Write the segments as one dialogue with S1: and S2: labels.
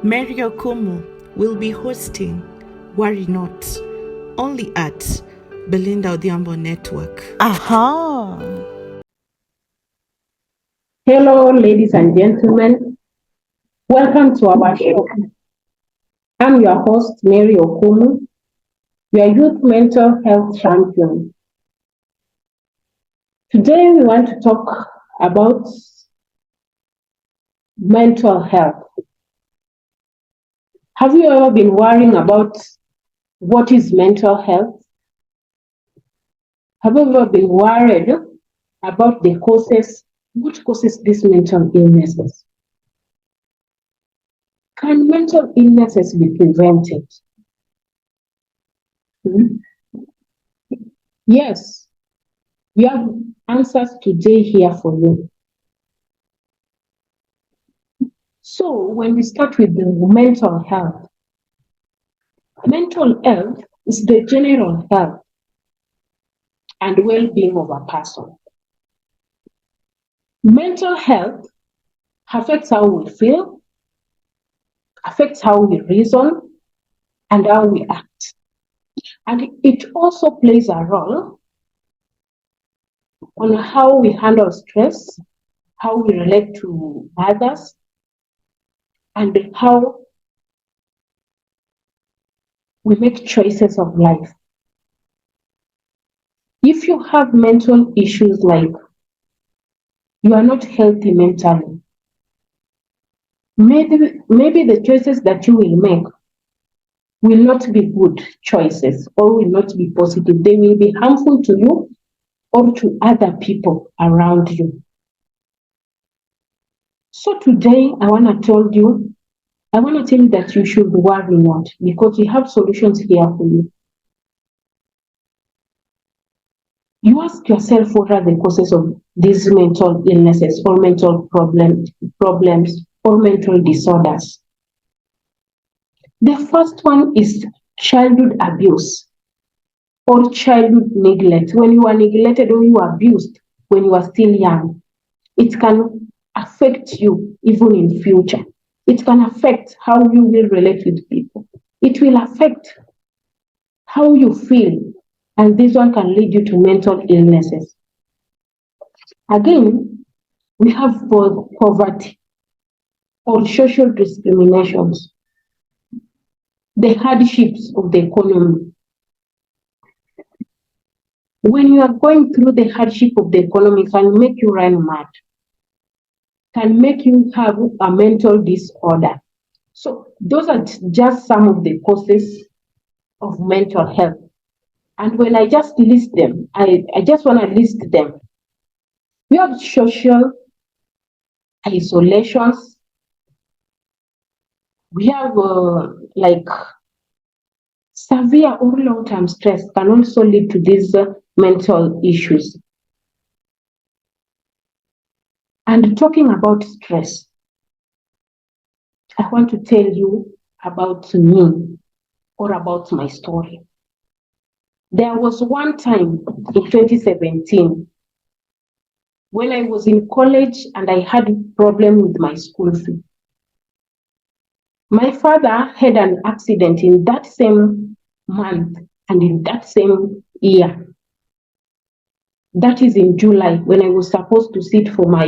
S1: Mary Okumu will be hosting Worry Not, only at Belinda Odhiambo Network.
S2: Aha!
S3: Hello, ladies and gentlemen. Welcome to our show. I'm your host, Mary Okumu, your youth mental health champion. Today, we want to talk about mental health. Have you ever been worrying about what is mental health? Have you ever been worried about the causes? What causes these mental illnesses? Can mental illnesses be prevented? Yes, we have answers today here for you. So when we start with the mental health is the general health and well-being of a person. Mental health affects how we feel, affects how we reason, and how we act. And it also plays a role on how we handle stress, how we relate to others, and how we make choices of life. If you have mental issues like you are not healthy mentally, maybe the choices that you will make will not be good choices or will not be positive. They will be harmful to you or to other people around you. So today, I want to tell you that you should worry not, because we have solutions here for you. You ask yourself, what are the causes of these mental illnesses or mental problems or mental disorders? The first one is childhood abuse or childhood neglect. When you are neglected or you are abused when you are still young, it can affect you even in future. It can affect how you will relate with people. It will affect how you feel, and this one can lead you to mental illnesses. Again, we have poverty or social discriminations, the hardships of the economy. When you are going through the hardship of the economy, it can make you run mad, can make you have a mental disorder. So those are just some of the causes of mental health. And when I just list them, I just want to list them. We have social isolations. We have like severe or long-term stress can also lead to these mental issues. And talking about stress, I want to tell you about me or about my story. There was one time in 2017 when I was in college and I had a problem with my school fee. My father had an accident in that same month and in that same year. That is in July, when I was supposed to sit for my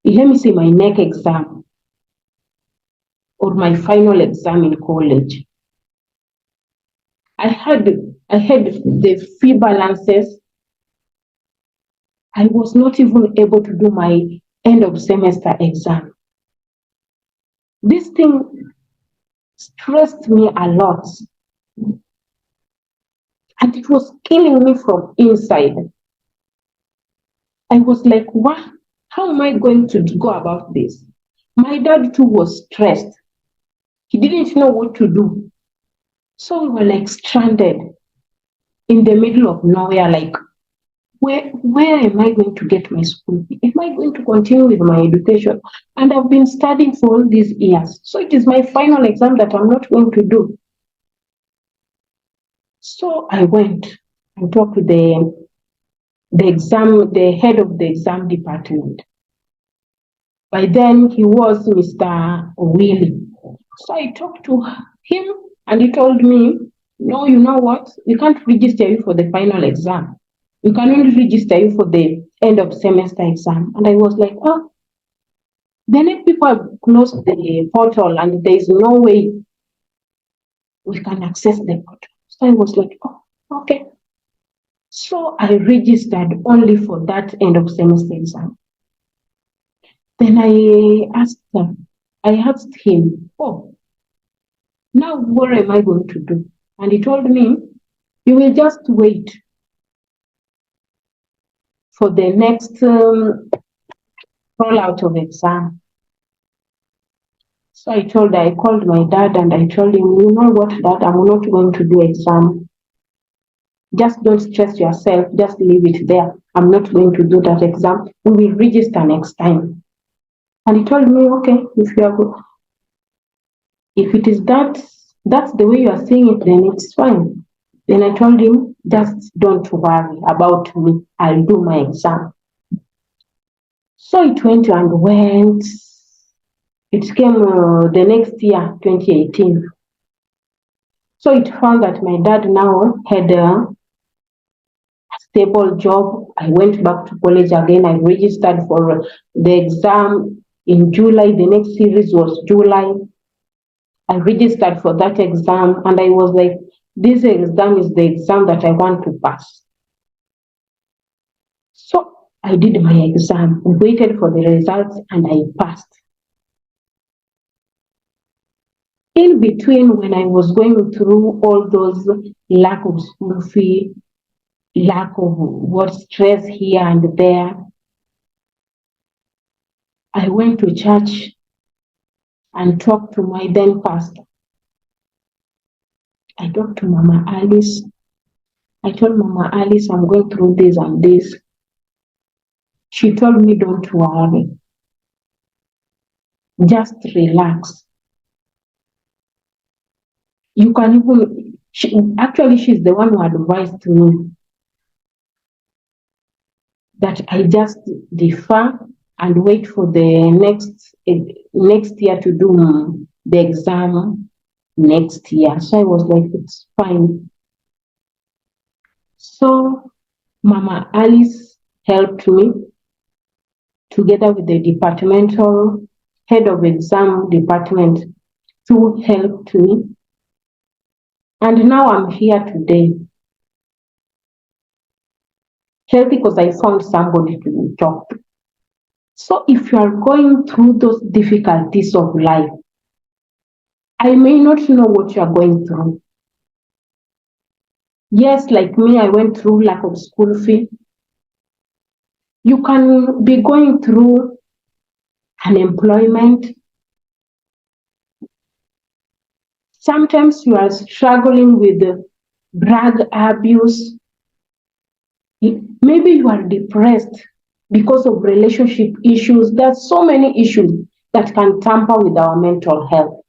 S3: NEC exam or my final exam in college. I had the fee balances. I was not even able to do my end of semester exam. This thing stressed me a lot, and it was killing me from inside. I was like, what? How am I going to go about this? My dad too was stressed. He didn't know what to do. So we were like stranded in the middle of nowhere, like, where am I going to get my school fee? Am I going to continue with my education? And I've been studying for all these years. So it is my final exam that I'm not going to do. So I went and talked to the head of the exam department. By then, he was Mr. Willie. So I talked to him and he told me, no, you know what? We can't register you for the final exam. We can only register you for the end of semester exam. And I was like, oh, then if people have closed the portal and there is no way we can access the portal. So I was like, oh, okay. So I registered only for that end of semester exam. Then I asked him, oh, now what am I going to do? And he told me, you will just wait for the next rollout of exam. So I called my dad and I told him, you know what, Dad, I'm not going to do exam. Just don't stress yourself, just leave it there. I'm not going to do that exam. We will register next time. And he told me, okay, if it is that's the way you are seeing it, then it's fine. Then I told him, just don't worry about me. I'll do my exam. So it went and went. It came the next year, 2018. So it found that my dad now had a stable job. I went back to college again. I registered for the exam in July. The next series was July. I registered for that exam and I was like, this exam is the exam that I want to pass. So I did my exam, waited for the results, and I passed. In between, when I was going through all those lack of school fee, lack of what stress here and there, I went to church and talked to my then pastor. I talked to Mama Alice. I told Mama Alice, I'm going through this and this. She told me, don't worry. Just relax. You can even, she's the one who advised me that I just defer and wait for the next year to do the exam next year. So I was like, it's fine. So Mama Alice helped me together with the departmental head of exam department to help me. And now I'm here today. Healthy because I found somebody to talk to. So if you are going through those difficulties of life, I may not know what you are going through. Yes, like me, I went through lack of school fee. You can be going through unemployment. Sometimes you are struggling with drug abuse. Maybe you are depressed because of relationship issues. There's so many issues that can tamper with our mental health.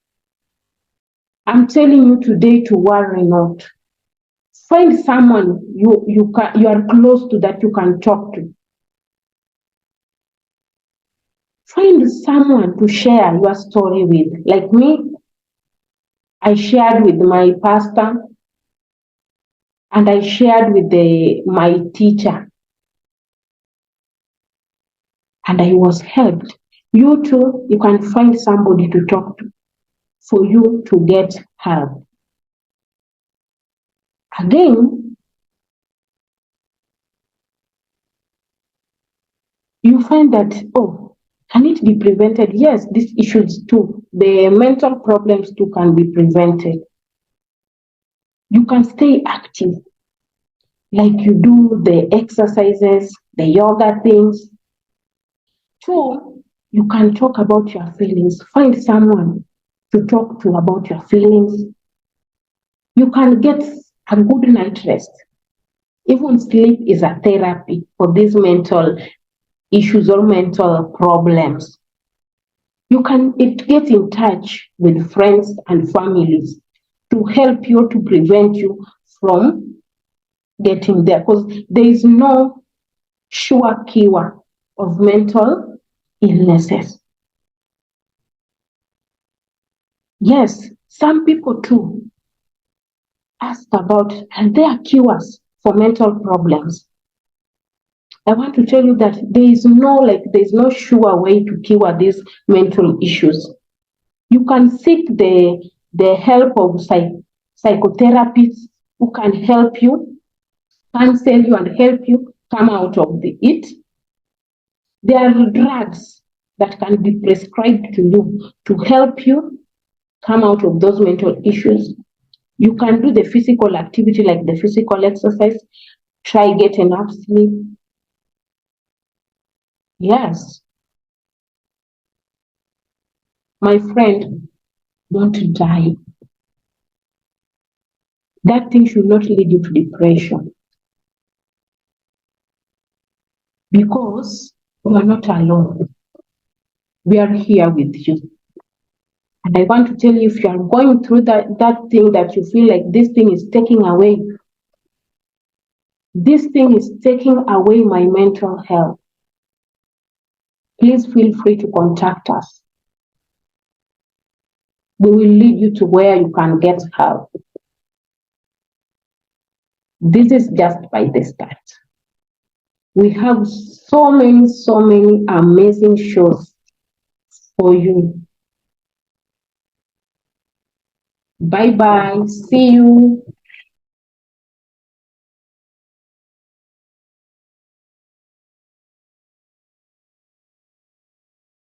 S3: I'm telling you today to worry not. Find someone you are close to that you can talk to. Find someone to share your story with. Like me, I shared with my pastor and I shared with my teacher. And I was helped. You too, you can find somebody to talk to for you to get help. Again, you find that, oh, can it be prevented? Yes, these issues too, the mental problems too can be prevented. You can stay active, like you do the exercises, the yoga things. Two, you can talk about your feelings. Find someone to talk to about your feelings. You can get a good night rest. Even sleep is a therapy for these mental issues or mental problems. You can get in touch with friends and families to help you, to prevent you from getting there, because there is no sure cure of mental illnesses. Yes, some people too ask about, are there cures for mental problems? I want to tell you that there's no sure way to cure these mental issues. You can seek the help of psychotherapists who can help you, counsel you, and help you come out of it. There are drugs that can be prescribed to you to help you come out of those mental issues. You can do the physical activity like the physical exercise, try get enough sleep. Yes, my friend, don't die. That thing should not lead you to depression because you are not alone. We are here with you. And I want to tell you, if you are going through that thing that you feel like this thing is taking away my mental health, please feel free to contact us. We will lead you to where you can get help. This is just by the start. We have so many amazing shows for you. Bye bye. See you.